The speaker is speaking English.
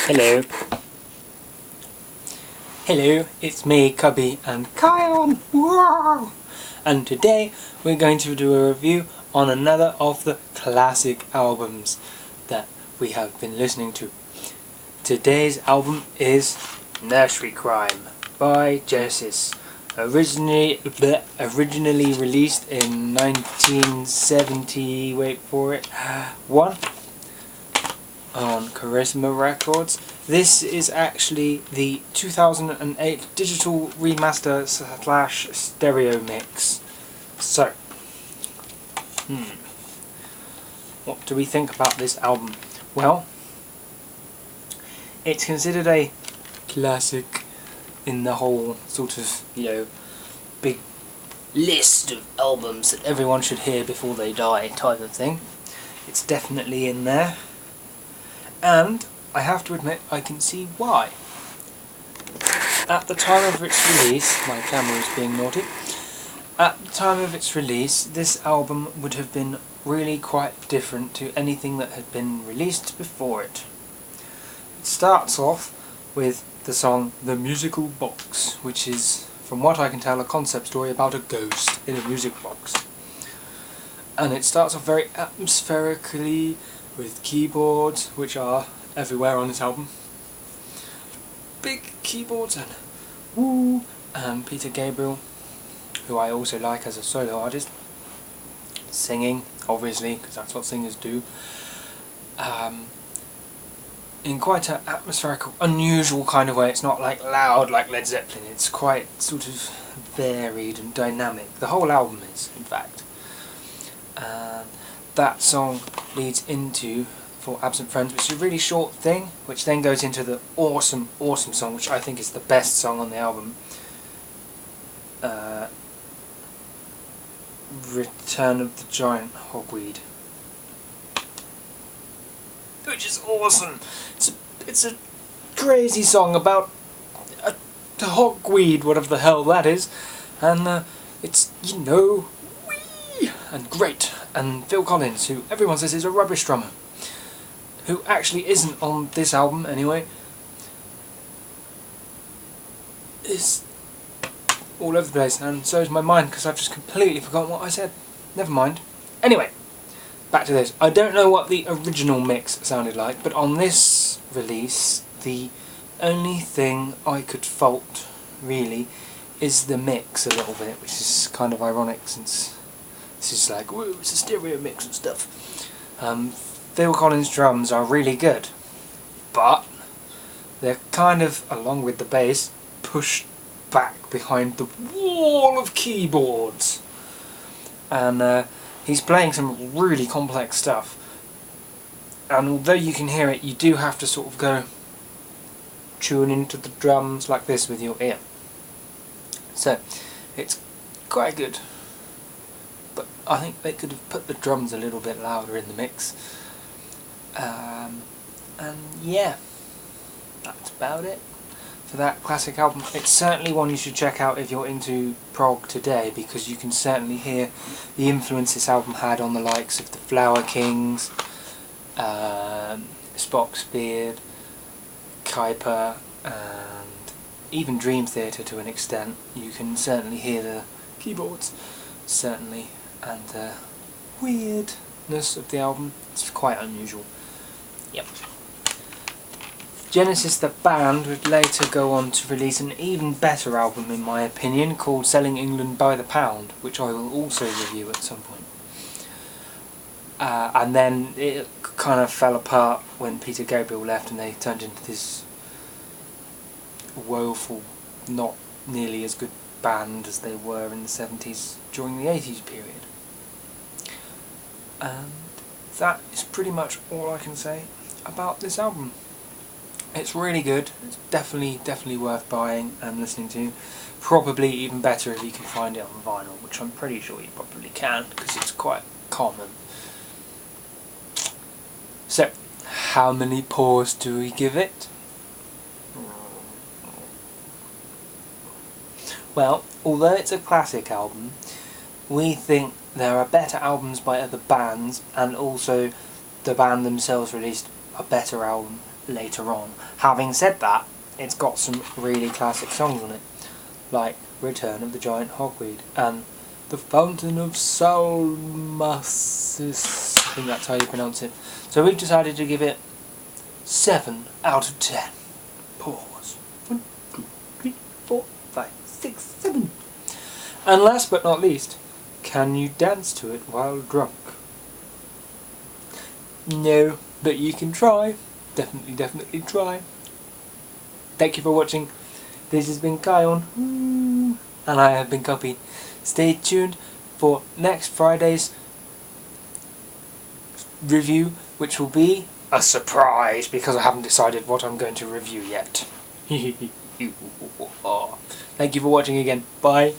Hello. Hello, it's me, Cubby, and Kion! Wow! And today we're going to do a review on another of the classic albums that we have been listening to. Today's album is Nursery Cryme by Genesis. Originally released in 1970, wait for it, 1 on Charisma Records. This is actually the 2008 digital remaster / stereo mix. So, what do we think about this album? Well, it's considered a classic in the whole sort of, big list of albums that everyone should hear before they die type of thing. It's definitely in there. And I have to admit, I can see why. At the time of its release, my camera is being naughty. At the time of its release, this album would have been really quite different to anything that had been released before it. It starts off with the song The Musical Box, which is, from what I can tell, a concept story about a ghost in a music box. And it starts off very atmospherically with keyboards, which are everywhere on this album. Big keyboards and woo, and Peter Gabriel, who I also like as a solo artist, singing, obviously, because that's what singers do, in quite an atmospheric, unusual kind of way. It's not like loud like Led Zeppelin, it's quite sort of varied and dynamic. The whole album is, in fact. That song leads into For Absent Friends, which is a really short thing, which then goes into the awesome song, which I think is the best song on the album. Return of the Giant Hogweed, which is awesome. It's a crazy song about a hogweed, whatever the hell that is, and it's, wee and great. And Phil Collins, who everyone says is a rubbish drummer, who actually isn't on this album anyway, is all over the place, and so is my mind, because I've just completely forgotten what I said. Never mind. Anyway, back to this. I don't know what the original mix sounded like, but on this release, the only thing I could fault, really, is the mix a little bit, which is kind of ironic since this is like, woo, it's a stereo mix and stuff. Phil Collins' drums are really good, but they're kind of, along with the bass, pushed back behind the wall of keyboards. And he's playing some really complex stuff. And although you can hear it, you do have to sort of go tune into the drums like this with your ear. So, it's quite good. But I think they could have put the drums a little bit louder in the mix. And yeah, that's about it for that classic album. It's certainly one you should check out if you're into prog today, because you can certainly hear the influence this album had on the likes of the Flower Kings, Spock's Beard, Kuiper, and even Dream Theater to an extent. You can certainly hear the keyboards, certainly, and the weirdness of the album. It's quite unusual. Yep. Genesis the band would later go on to release an even better album, in my opinion, called Selling England by the Pound, which I will also review at some point. And then it kind of fell apart when Peter Gabriel left and they turned into this woeful, not nearly as good band as they were in the 70s during the 80s period. And that is pretty much all I can say about this album. It's really good. It's definitely worth buying and listening to. Probably even better if you can find it on vinyl, which I'm pretty sure you probably can, because it's quite common. So, how many paws do we give it? Well, although it's a classic album, we think there are better albums by other bands, and also the band themselves released a better album later on. Having said that, it's got some really classic songs on it, like Return of the Giant Hogweed and The Fountain of Salmacis. I think that's how you pronounce it. So we've decided to give it 7 out of 10. Pause. 1, 2, 3, 4, 5, 6, 7. And last but not least, can you dance to it while drunk? No, but you can try. Definitely try. Thank you for watching. This has been Kion, and I have been Cubby. Stay tuned for next Friday's review, which will be a surprise because I haven't decided what I'm going to review yet. Thank you for watching again. Bye.